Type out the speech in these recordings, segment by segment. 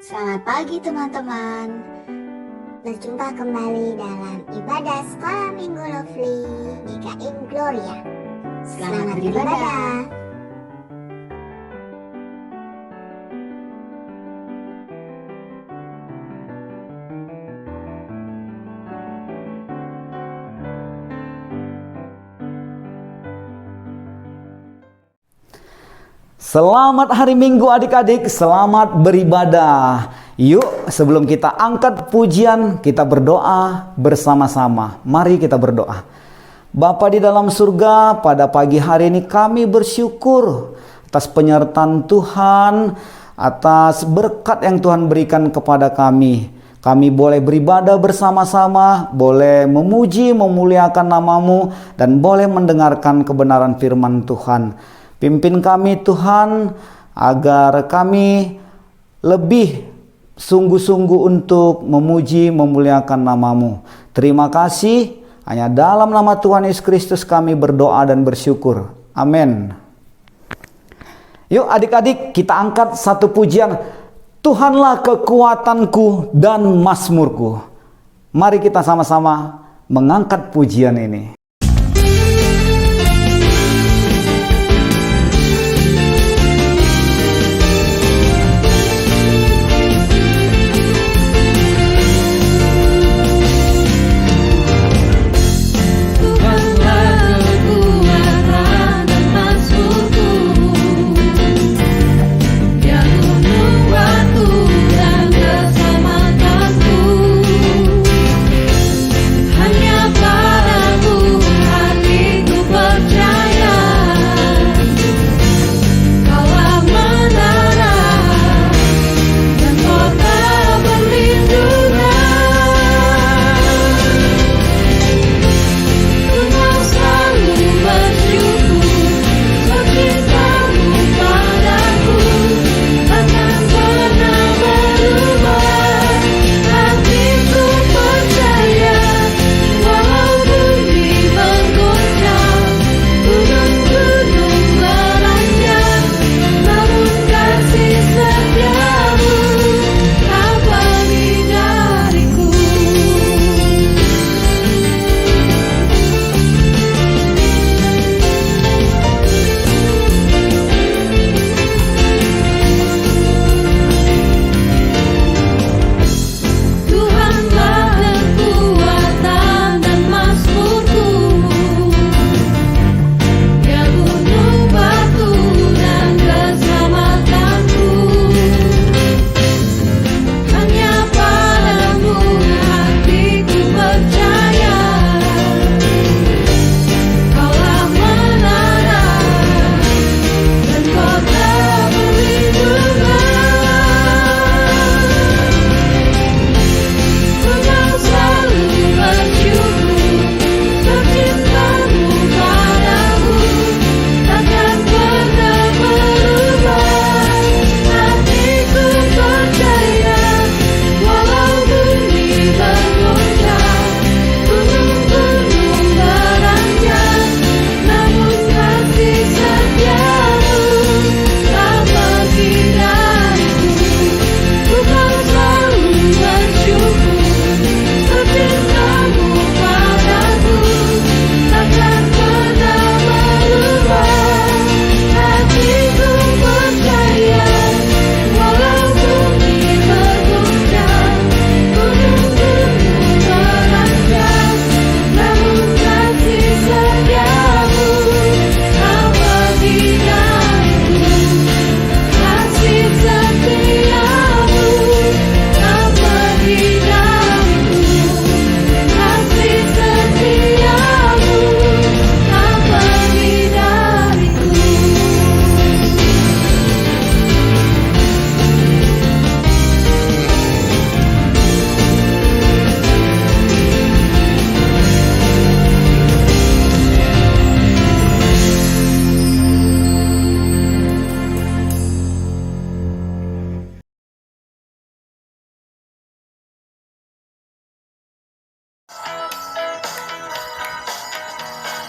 Selamat pagi teman-teman. Berjumpa kembali dalam ibadah sekolah minggu Lovely GKM Gloria. Selamat beribadah. Selamat hari Minggu adik-adik, selamat beribadah. Yuk sebelum kita angkat pujian, kita berdoa bersama-sama. Mari kita berdoa. Bapa di dalam surga, pada pagi hari ini kami bersyukur atas penyertaan Tuhan, atas berkat yang Tuhan berikan kepada kami. Kami boleh beribadah bersama-sama, boleh memuji, memuliakan nama-Mu, dan boleh mendengarkan kebenaran firman Tuhan. Pimpin kami Tuhan, agar kami lebih sungguh-sungguh untuk memuji, memuliakan nama-Mu. Terima kasih, hanya dalam nama Tuhan Yesus Kristus kami berdoa dan bersyukur. Amin. Yuk adik-adik, kita angkat satu pujian. Tuhanlah kekuatanku dan mazmurku. Mari kita sama-sama mengangkat pujian ini.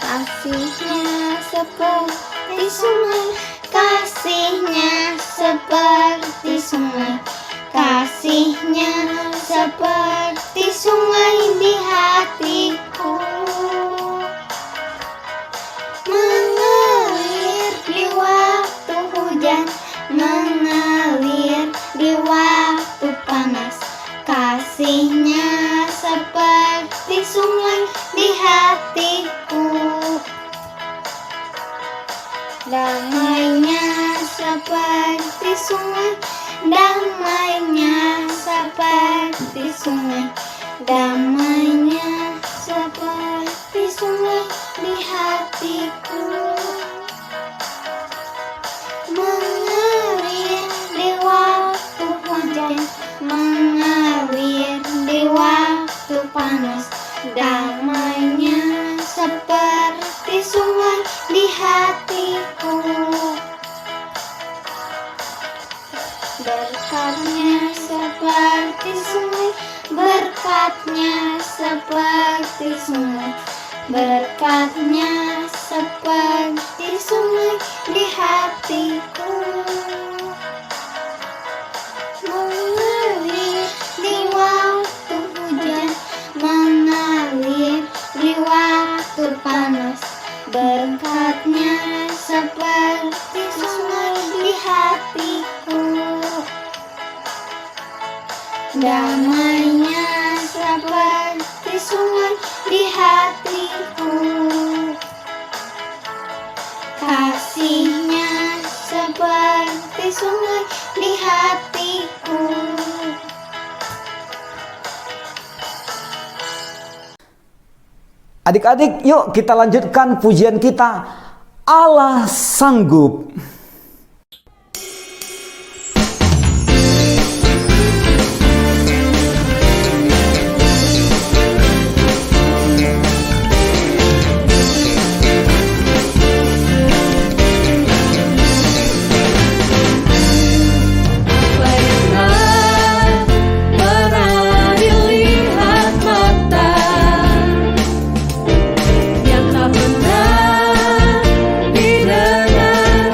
Kasihnya seperti sungai, kasihnya seperti sungai, kasih sungai, damainya seperti sungai, damainya seperti sungai di hatiku. Mengalir di waktu hujan, mengalir di waktu panas, damainya seperti sungai di hatiku. Berkatnya seperti sungai, berkatnya seperti sungai, berkatnya seperti sungai di hatiku. Mengalir di waktu hujan, mengalir di waktu panas, berkatnya seperti sungai di hatiku. Damainya seperti sungai di hatiku. Kasihnya seperti sungai di hatiku. Adik-adik, yuk kita lanjutkan pujian kita. Allah sanggup. Yang tak pernah didengar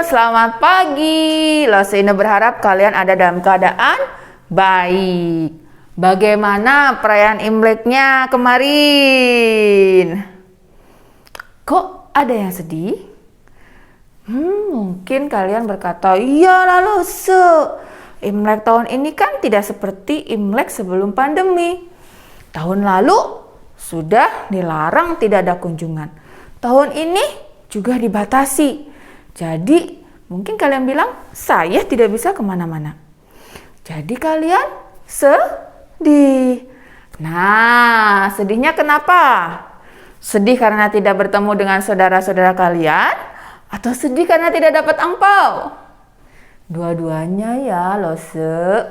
selamat pagi. Loseina berharap kalian ada dalam keadaan baik. Bagaimana perayaan Imleknya kemarin? Kok ada yang sedih? Mungkin kalian berkata, iyalah Lose, Imlek tahun ini kan tidak seperti Imlek sebelum pandemi. Tahun lalu sudah dilarang tidak ada kunjungan. Tahun ini juga dibatasi. Jadi mungkin kalian bilang, saya tidak bisa kemana-mana. Jadi kalian sedih. Nah, sedihnya kenapa? Sedih karena tidak bertemu dengan saudara-saudara kalian? Atau sedih karena tidak dapat angpau? Dua-duanya ya, Lose.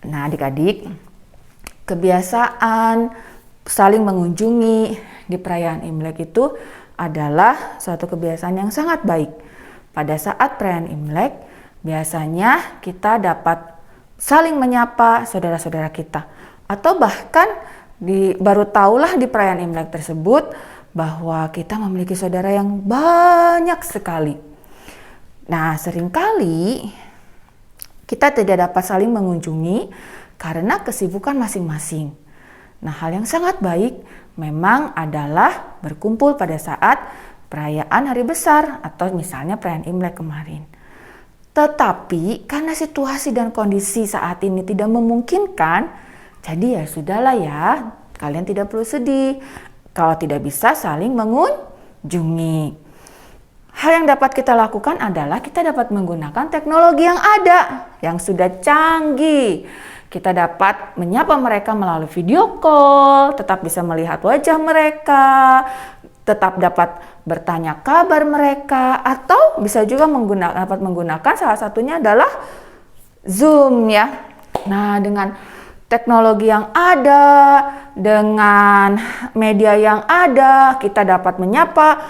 Nah, adik-adik, kebiasaan saling mengunjungi di perayaan Imlek itu adalah suatu kebiasaan yang sangat baik. Pada saat perayaan Imlek, biasanya kita dapat saling menyapa saudara-saudara kita. Atau bahkan baru tahulah di perayaan Imlek tersebut bahwa kita memiliki saudara yang banyak sekali. Nah, seringkali kita tidak dapat saling mengunjungi karena kesibukan masing-masing. Nah, hal yang sangat baik memang adalah berkumpul pada saat perayaan hari besar atau misalnya perayaan Imlek kemarin. Tetapi karena situasi dan kondisi saat ini tidak memungkinkan, jadi ya sudahlah ya, kalian tidak perlu sedih kalau tidak bisa saling mengunjungi. Hal yang dapat kita lakukan adalah kita dapat menggunakan teknologi yang ada, yang sudah canggih. Kita dapat menyapa mereka melalui video call, tetap bisa melihat wajah mereka, tetap dapat bertanya kabar mereka, atau bisa juga dapat menggunakan salah satunya adalah Zoom ya. Nah, dengan teknologi yang ada, dengan media yang ada, kita dapat menyapa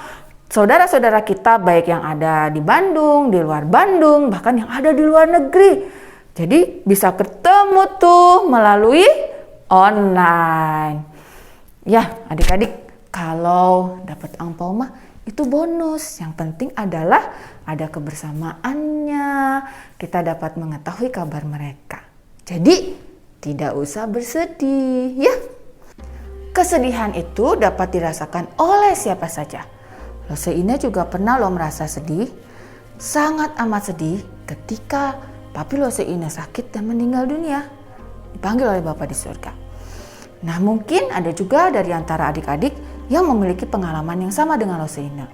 saudara-saudara kita baik yang ada di Bandung, di luar Bandung, bahkan yang ada di luar negeri. Jadi bisa ketemu tuh melalui online. Ya, adik-adik, kalau dapat angpau mah itu bonus. Yang penting adalah ada kebersamaannya. Kita dapat mengetahui kabar mereka. Jadi tidak usah bersedih, ya. Kesedihan itu dapat dirasakan oleh siapa saja. Loseina juga pernah merasa sedih, sangat amat sedih ketika Papi Loseina sakit dan meninggal dunia, dipanggil oleh Bapa di surga. Nah, mungkin ada juga dari antara adik-adik yang memiliki pengalaman yang sama dengan Loseina.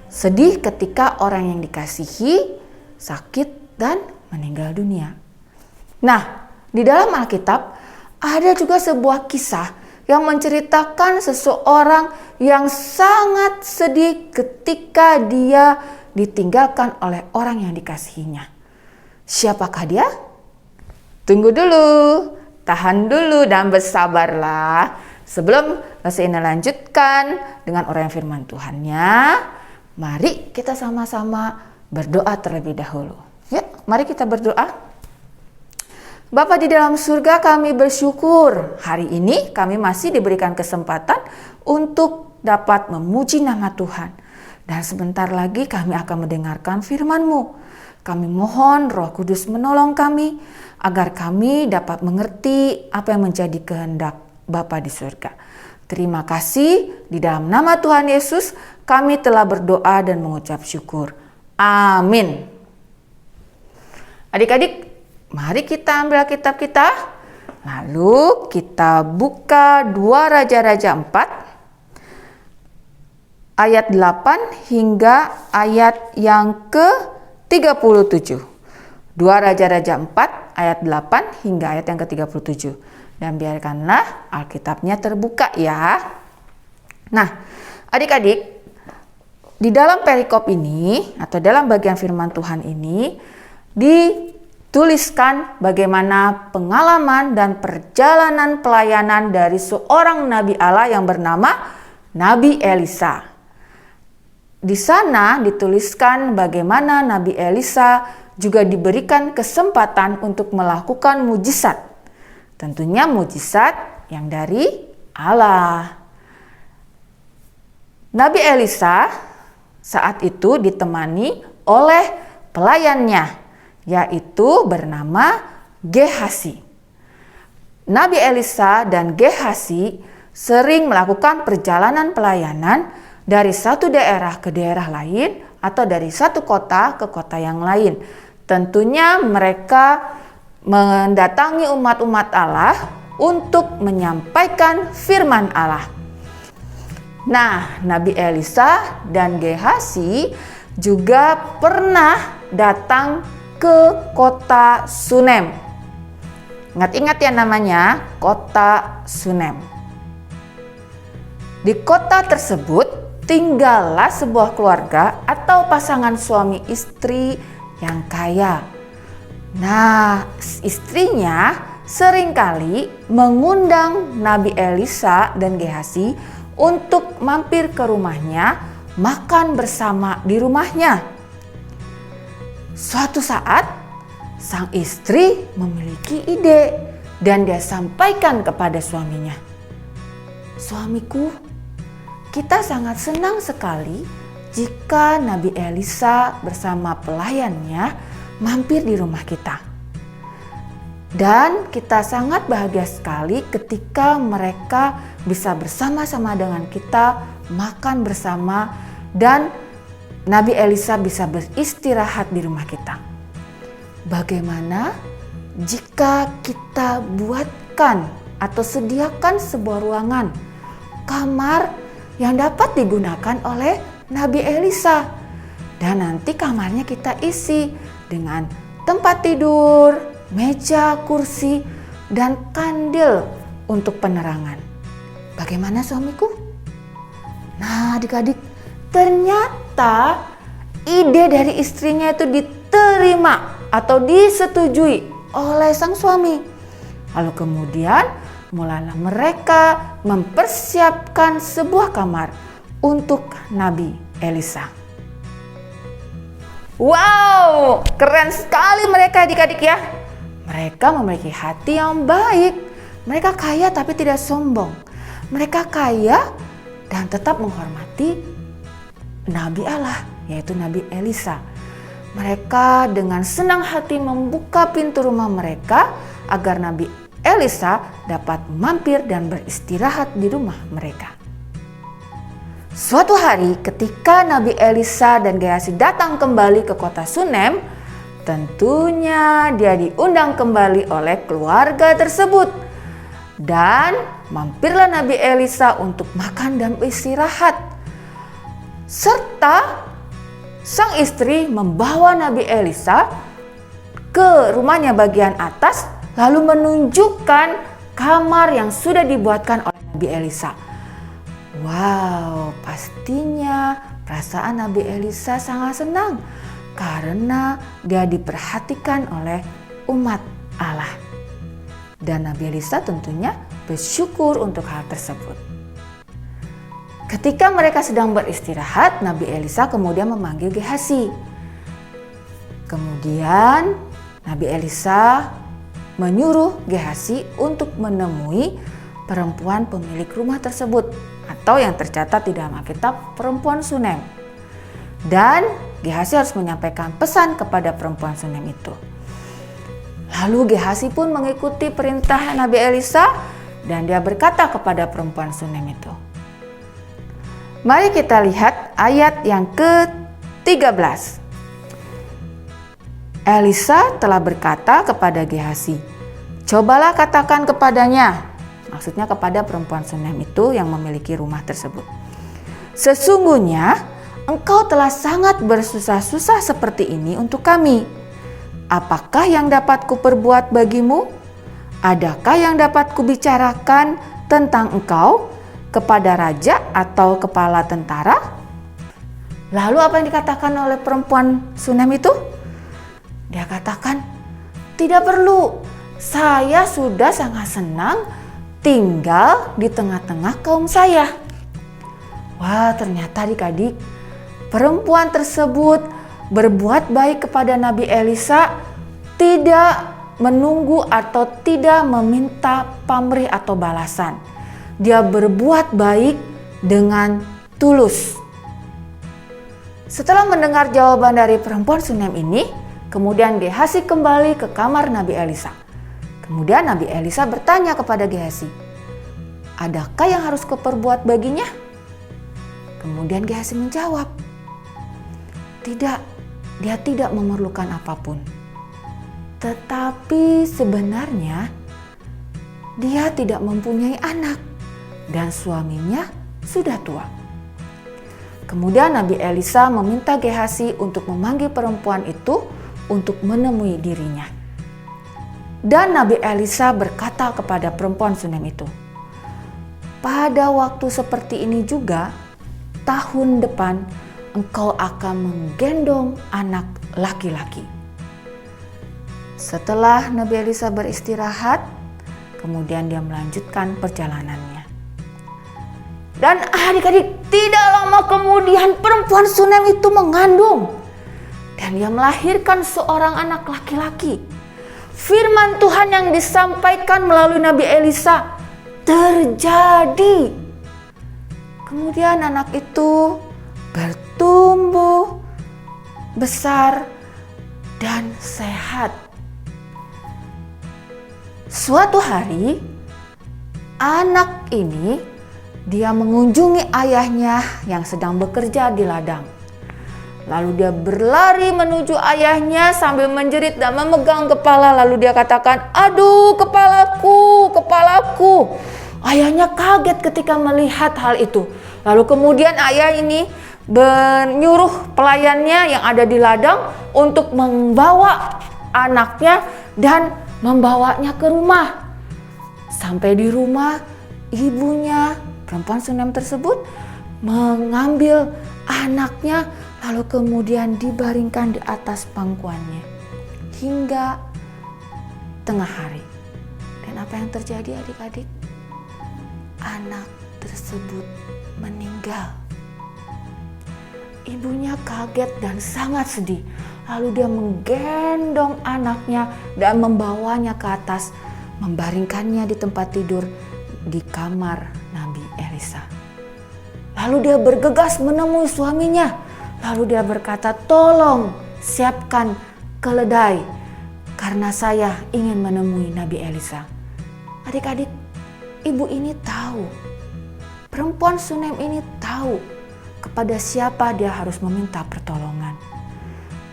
Sedih ketika orang yang dikasihi sakit dan meninggal dunia. Nah, di dalam Alkitab ada juga sebuah kisah yang menceritakan seseorang yang sangat sedih ketika dia ditinggalkan oleh orang yang dikasihinya. Siapakah dia? Tunggu dulu, tahan dulu dan bersabarlah. Sebelum Loseina lanjutkan dengan uraian firman Tuhannya, mari kita sama-sama berdoa terlebih dahulu. Ya, mari kita berdoa. Bapa di dalam surga, kami bersyukur hari ini kami masih diberikan kesempatan untuk dapat memuji nama Tuhan. Dan sebentar lagi kami akan mendengarkan firman-Mu. Kami mohon Roh Kudus menolong kami agar kami dapat mengerti apa yang menjadi kehendak Bapa di surga. Terima kasih, di dalam nama Tuhan Yesus kami telah berdoa dan mengucap syukur. Amin. Adik-adik, mari kita ambil Alkitab kita. Lalu kita buka 2 Raja-Raja 4 ayat 8 hingga ayat yang ke-37. 2 Raja-Raja 4 ayat 8 hingga ayat yang ke-37. Dan biarkanlah Alkitabnya terbuka ya. Nah, adik-adik, di dalam perikop ini atau dalam bagian firman Tuhan ini dituliskan bagaimana pengalaman dan perjalanan pelayanan dari seorang nabi Allah yang bernama Nabi Elisa. Di sana dituliskan bagaimana Nabi Elisa juga diberikan kesempatan untuk melakukan mujizat. Tentunya mujizat yang dari Allah. Nabi Elisa saat itu ditemani oleh pelayannya, yaitu bernama Gehasi. Nabi Elisa dan Gehasi sering melakukan perjalanan pelayanan dari satu daerah ke daerah lain atau dari satu kota ke kota yang lain. Tentunya mereka mendatangi umat-umat Allah untuk menyampaikan firman Allah. Nah, Nabi Elisa dan Gehasi juga pernah datang ke kota Sunem. Ingat-ingat ya namanya, kota Sunem. Di kota tersebut tinggallah sebuah keluarga atau pasangan suami istri yang kaya. Nah, istrinya seringkali mengundang Nabi Elisa dan Gehasi untuk mampir ke rumahnya, makan bersama di rumahnya. Suatu saat, sang istri memiliki ide dan dia sampaikan kepada suaminya. Suamiku, kita sangat senang sekali jika Nabi Elisa bersama pelayannya mampir di rumah kita. Dan kita sangat bahagia sekali ketika mereka bisa bersama-sama dengan kita makan bersama dan Nabi Elisa bisa beristirahat di rumah kita. Bagaimana jika kita buatkan atau sediakan sebuah ruangan, kamar yang dapat digunakan oleh Nabi Elisa, dan nanti kamarnya kita isi dengan tempat tidur, meja, kursi, dan kandil untuk penerangan. Bagaimana suamiku? Nah, adik-adik, ternyata ide dari istrinya itu diterima atau disetujui oleh sang suami. Lalu kemudian mulailah mereka mempersiapkan sebuah kamar untuk Nabi Elisa. Wow, keren sekali mereka adik-adik ya. Mereka memiliki hati yang baik. Mereka kaya tapi tidak sombong. Mereka kaya dan tetap menghormati Nabi Allah, yaitu Nabi Elisa. Mereka dengan senang hati membuka pintu rumah mereka agar Nabi Elisa dapat mampir dan beristirahat di rumah mereka. Suatu hari ketika Nabi Elisa dan Gehasi datang kembali ke kota Sunem, tentunya dia diundang kembali oleh keluarga tersebut. Dan mampirlah Nabi Elisa untuk makan dan beristirahat. Serta sang istri membawa Nabi Elisa ke rumahnya bagian atas lalu menunjukkan kamar yang sudah dibuatkan oleh Nabi Elisa. Wow, pastinya perasaan Nabi Elisa sangat senang karena dia diperhatikan oleh umat Allah. Dan Nabi Elisa tentunya bersyukur untuk hal tersebut. Ketika mereka sedang beristirahat, Nabi Elisa kemudian memanggil Gehasi. Kemudian Nabi Elisa menyuruh Gehasi untuk menemui perempuan pemilik rumah tersebut atau yang tercatat di dalam Alkitab perempuan Sunem. Dan Gehasi harus menyampaikan pesan kepada perempuan Sunem itu. Lalu Gehasi pun mengikuti perintah Nabi Elisa dan dia berkata kepada perempuan Sunem itu. Mari kita lihat ayat yang ke-13. Elisa telah berkata kepada Gehasi, "Cobalah katakan kepadanya," maksudnya kepada perempuan Sunem itu yang memiliki rumah tersebut. "Sesungguhnya engkau telah sangat bersusah-susah seperti ini untuk kami. Apakah yang dapat kuperbuat bagimu? Adakah yang dapat kubicarakan tentang engkau kepada raja atau kepala tentara?" Lalu apa yang dikatakan oleh perempuan Sunem itu? Dia katakan, "Tidak perlu, saya sudah sangat senang tinggal di tengah-tengah kaum saya." Wah, ternyata adik-adik, perempuan tersebut berbuat baik kepada Nabi Elisa, tidak menunggu atau tidak meminta pamrih atau balasan. Dia berbuat baik dengan tulus. Setelah mendengar jawaban dari perempuan Sunem ini, kemudian Gehazi kembali ke kamar Nabi Elisa. Kemudian Nabi Elisa bertanya kepada Gehazi, adakah yang harus kau perbuat baginya? Kemudian Gehazi menjawab, tidak, dia tidak memerlukan apapun. Tetapi sebenarnya dia tidak mempunyai anak dan suaminya sudah tua. Kemudian Nabi Elisa meminta Gehazi untuk memanggil perempuan itu untuk menemui dirinya. Dan Nabi Elisa berkata kepada perempuan Sunem itu, pada waktu seperti ini juga, tahun depan engkau akan menggendong anak laki-laki. Setelah Nabi Elisa beristirahat, kemudian dia melanjutkan perjalanannya. Dan adik-adik, tidak lama kemudian perempuan Sunem itu mengandung. Dan dia melahirkan seorang anak laki-laki. Firman Tuhan yang disampaikan melalui Nabi Elisa terjadi. Kemudian anak itu bertumbuh, besar, dan sehat. Suatu hari, anak ini dia mengunjungi ayahnya yang sedang bekerja di ladang. Lalu dia berlari menuju ayahnya sambil menjerit dan memegang kepala. Lalu dia katakan, aduh kepalaku, kepalaku. Ayahnya kaget ketika melihat hal itu. Lalu kemudian ayah ini menyuruh pelayannya yang ada di ladang untuk membawa anaknya dan membawanya ke rumah. Sampai di rumah, ibunya perempuan Sunem tersebut mengambil anaknya lalu kemudian dibaringkan di atas pangkuannya hingga tengah hari. Dan apa yang terjadi adik-adik? Anak tersebut meninggal. Ibunya kaget dan sangat sedih. Lalu dia menggendong anaknya dan membawanya ke atas, membaringkannya di tempat tidur di kamar Nabi Elisa. Lalu dia bergegas menemui suaminya. Lalu dia berkata, tolong siapkan keledai karena saya ingin menemui Nabi Elisa. Adik-adik, ibu ini tahu, perempuan Sunem ini tahu kepada siapa dia harus meminta pertolongan.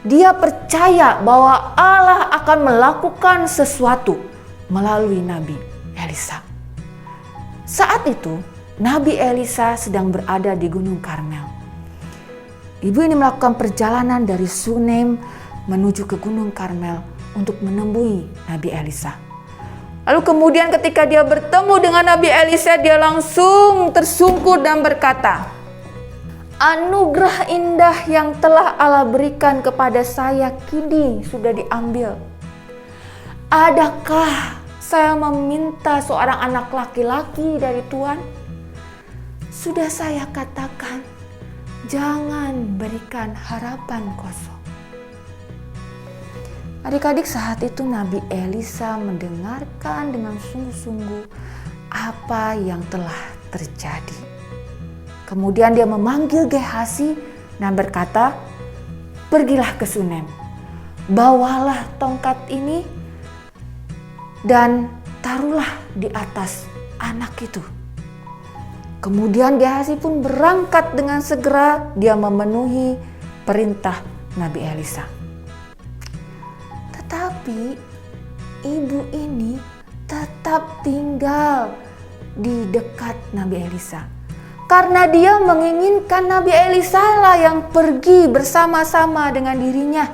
Dia percaya bahwa Allah akan melakukan sesuatu melalui Nabi Elisa. Saat itu, Nabi Elisa sedang berada di Gunung Karmel. Ibu ini melakukan perjalanan dari Sunem menuju ke Gunung Karmel untuk menemui Nabi Elisa. Lalu kemudian ketika dia bertemu dengan Nabi Elisa, dia langsung tersungkur dan berkata, anugerah indah yang telah Allah berikan kepada saya kini sudah diambil. Adakah saya meminta seorang anak laki-laki dari Tuhan? Sudah saya katakan, jangan berikan harapan kosong. Adik-adik, saat itu Nabi Elisa mendengarkan dengan sungguh-sungguh apa yang telah terjadi. Kemudian dia memanggil Gehazi dan berkata, pergilah ke Sunem, bawalah tongkat ini dan taruhlah di atas anak itu. Kemudian Gehazi pun berangkat dengan segera, dia memenuhi perintah Nabi Elisa. Tetapi ibu ini tetap tinggal di dekat Nabi Elisa. Karena dia menginginkan Nabi Elisa lah yang pergi bersama-sama dengan dirinya.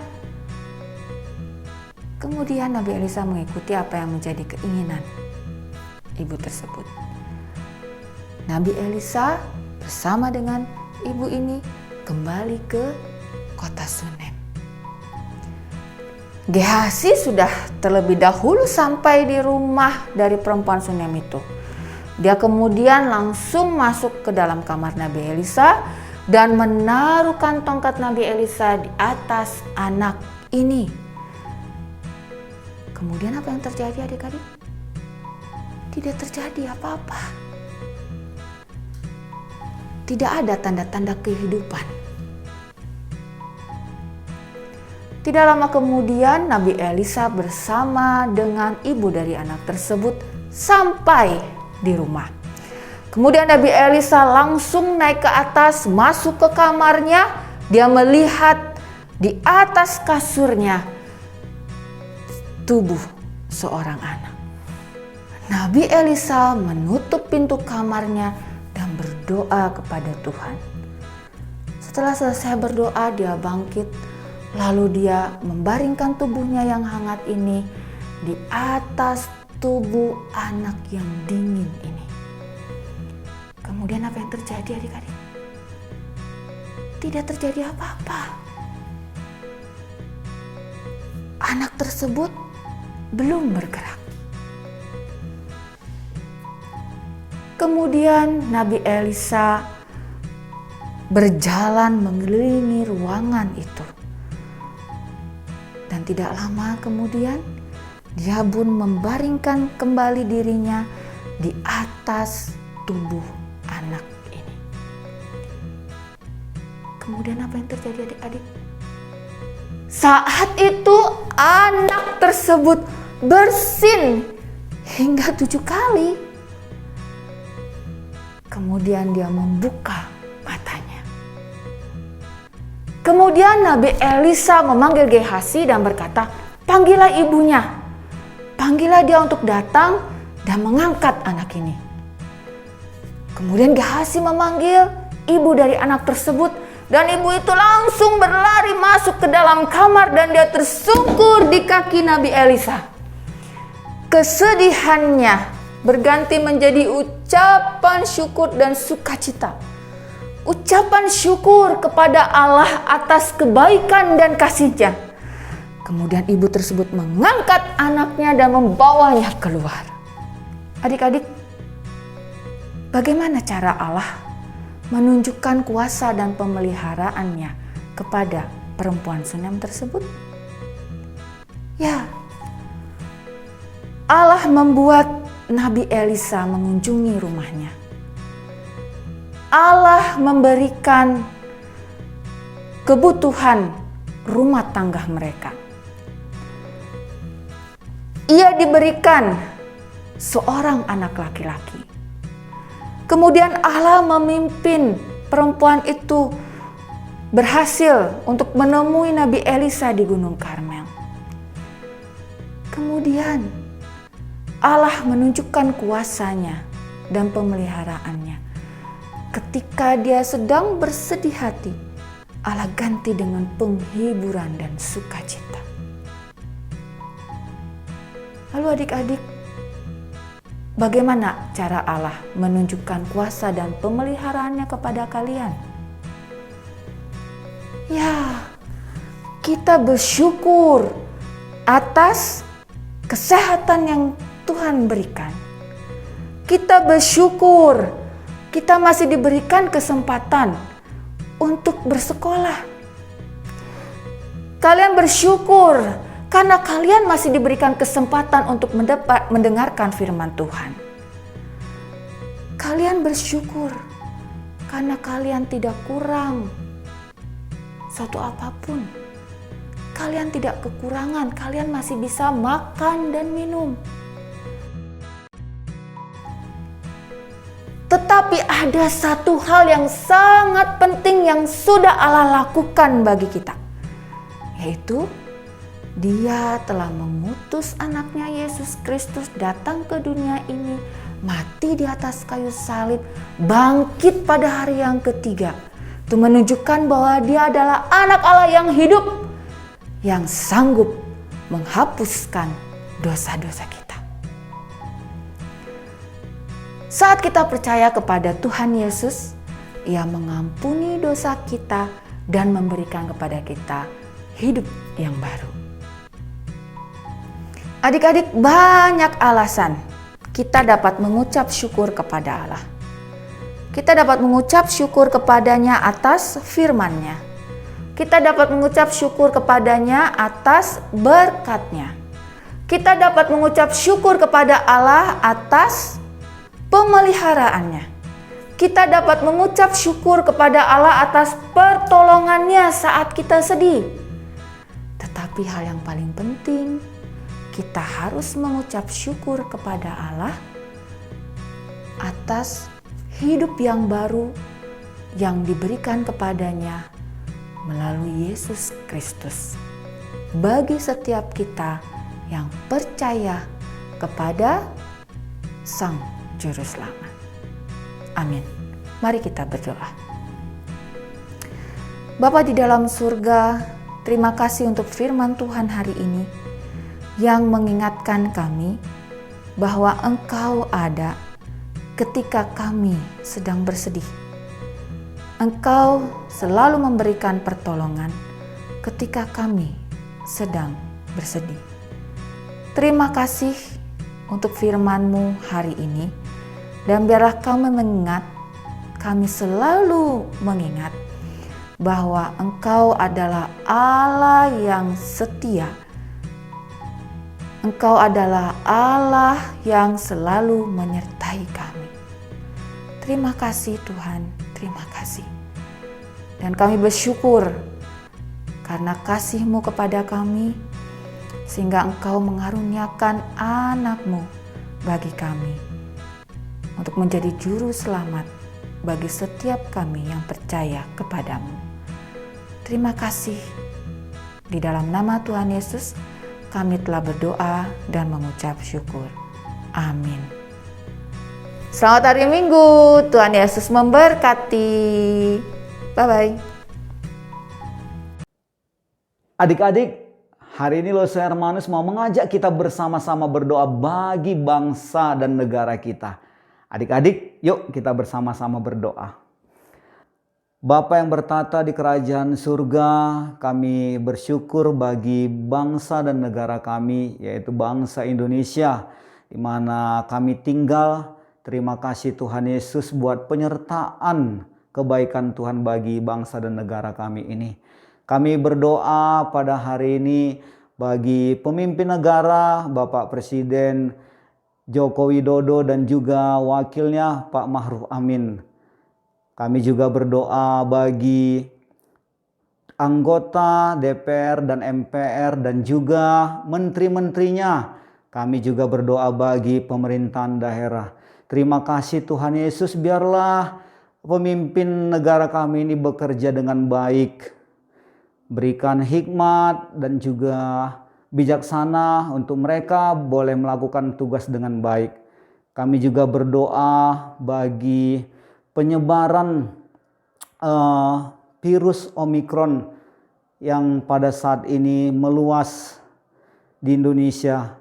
Kemudian Nabi Elisa mengikuti apa yang menjadi keinginan ibu tersebut. Nabi Elisa bersama dengan ibu ini kembali ke kota Sunem. Gehazi sudah terlebih dahulu sampai di rumah dari perempuan Sunem itu. Dia kemudian langsung masuk ke dalam kamar Nabi Elisa dan menaruhkan tongkat Nabi Elisa di atas anak ini. Kemudian apa yang terjadi adik-adik? Tidak terjadi apa-apa. Tidak ada tanda-tanda kehidupan. Tidak lama kemudian Nabi Elisa bersama dengan ibu dari anak tersebut sampai di rumah. Kemudian Nabi Elisa langsung naik ke atas, masuk ke kamarnya. Dia melihat di atas kasurnya tubuh seorang anak. Nabi Elisa menutup pintu kamarnya dan berdoa kepada Tuhan. Setelah selesai berdoa, dia bangkit, lalu dia membaringkan tubuhnya yang hangat ini di atas tubuh anak yang dingin ini. Kemudian apa yang terjadi, adik-adik? Tidak terjadi apa-apa. Anak tersebut belum bergerak. Kemudian Nabi Elisa berjalan mengelilingi ruangan itu. Dan tidak lama kemudian dia pun membaringkan kembali dirinya di atas tubuh anak ini. Kemudian apa yang terjadi, adik-adik? Saat itu anak tersebut bersin hingga 7 kali. Kemudian dia membuka matanya. Kemudian Nabi Elisa memanggil Gehazi dan berkata, "Panggillah ibunya. Panggillah dia untuk datang dan mengangkat anak ini." Kemudian Gehazi memanggil ibu dari anak tersebut dan ibu itu langsung berlari masuk ke dalam kamar dan dia tersungkur di kaki Nabi Elisa. Kesedihannya berganti menjadi ucapan syukur dan sukacita. Ucapan syukur kepada Allah atas kebaikan dan kasih-Nya. Kemudian ibu tersebut mengangkat anaknya dan membawanya keluar. Adik-adik, bagaimana cara Allah menunjukkan kuasa dan pemeliharaannya kepada perempuan Sunem tersebut? Ya, Allah membuat Nabi Elisa mengunjungi rumahnya. Allah memberikan kebutuhan rumah tangga mereka. Ia diberikan seorang anak laki-laki. Kemudian Allah memimpin perempuan itu berhasil untuk menemui Nabi Elisa di Gunung Karmel. Kemudian Allah menunjukkan kuasa-Nya dan pemeliharaannya. Ketika dia sedang bersedih hati, Allah ganti dengan penghiburan dan sukacita. Lalu adik-adik, bagaimana cara Allah menunjukkan kuasa dan pemeliharaannya kepada kalian? Ya, kita bersyukur atas kesehatan yang Tuhan berikan. Kita bersyukur kita masih diberikan kesempatan untuk bersekolah. Kalian bersyukur karena kalian masih diberikan kesempatan untuk mendengarkan firman Tuhan. Kalian bersyukur karena kalian tidak kurang suatu apapun. Kalian tidak kekurangan, kalian masih bisa makan dan minum. Tetapi ada satu hal yang sangat penting yang sudah Allah lakukan bagi kita, yaitu Dia telah mengutus anaknya Yesus Kristus datang ke dunia ini, mati di atas kayu salib, bangkit pada hari yang ketiga. Itu menunjukkan bahwa Dia adalah anak Allah yang hidup, yang sanggup menghapuskan dosa-dosa kita. Saat kita percaya kepada Tuhan Yesus, Ia mengampuni dosa kita dan memberikan kepada kita hidup yang baru. Adik-adik, banyak alasan kita dapat mengucap syukur kepada Allah. Kita dapat mengucap syukur kepadanya atas firman-Nya. Kita dapat mengucap syukur kepadanya atas berkat-Nya. Kita dapat mengucap syukur kepada Allah atas pemeliharaannya. Kita dapat mengucap syukur kepada Allah atas pertolongannya saat kita sedih. Tetapi Tapi hal yang paling penting, kita harus mengucap syukur kepada Allah atas hidup yang baru yang diberikan kepadanya melalui Yesus Kristus. Bagi setiap kita yang percaya kepada Sang Juru Selamat. Amin. Mari kita berdoa. Bapa di dalam surga, terima kasih untuk firman Tuhan hari ini yang mengingatkan kami bahwa Engkau ada ketika kami sedang bersedih. Engkau selalu memberikan pertolongan ketika kami sedang bersedih. Terima kasih untuk firman-Mu hari ini, dan biarlah kami selalu mengingat bahwa Engkau adalah Allah yang setia. Engkau adalah Allah yang selalu menyertai kami. Terima kasih Tuhan, terima kasih. Dan kami bersyukur karena kasih-Mu kepada kami, sehingga Engkau mengaruniakan anak-Mu bagi kami untuk menjadi juru selamat bagi setiap kami yang percaya kepadamu. Terima kasih. Di dalam nama Tuhan Yesus, kami telah berdoa dan mengucap syukur. Amin. Selamat hari Minggu. Tuhan Yesus memberkati. Bye-bye. Adik-adik, hari ini Los Hermanus mau mengajak kita bersama-sama berdoa bagi bangsa dan negara kita. Adik-adik, yuk kita bersama-sama berdoa. Bapa yang bertata di kerajaan surga, kami bersyukur bagi bangsa dan negara kami, yaitu bangsa Indonesia, di mana kami tinggal. Terima kasih Tuhan Yesus buat penyertaan kebaikan Tuhan bagi bangsa dan negara kami ini. Kami berdoa pada hari ini bagi pemimpin negara, Bapak Presiden Joko Widodo dan juga wakilnya Pak Ma'ruf Amin. Kami juga berdoa bagi anggota DPR dan MPR dan juga menteri-menterinya. Kami juga berdoa bagi pemerintahan daerah. Terima kasih Tuhan Yesus, biarlah pemimpin negara kami ini bekerja dengan baik. Berikan hikmat dan juga bijaksana untuk mereka boleh melakukan tugas dengan baik. Kami juga berdoa bagi penyebaran virus Omikron yang pada saat ini meluas di Indonesia.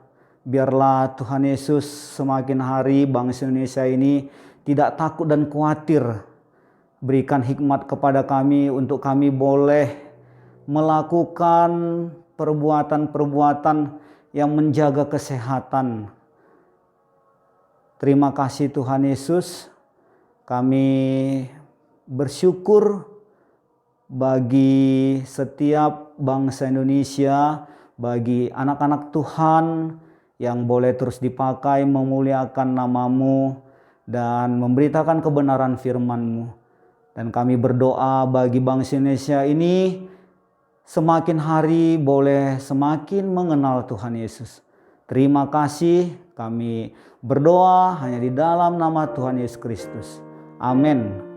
Biarlah Tuhan Yesus semakin hari bangsa Indonesia ini tidak takut dan khawatir. Berikan hikmat kepada kami untuk kami boleh melakukan perbuatan-perbuatan yang menjaga kesehatan. Terima kasih Tuhan Yesus. Kami bersyukur bagi setiap bangsa Indonesia, bagi anak-anak Tuhan yang boleh terus dipakai memuliakan nama-Mu dan memberitakan kebenaran firman-Mu. Dan kami berdoa bagi bangsa Indonesia ini semakin hari boleh semakin mengenal Tuhan Yesus. Terima kasih, kami berdoa hanya di dalam nama Tuhan Yesus Kristus. Amin.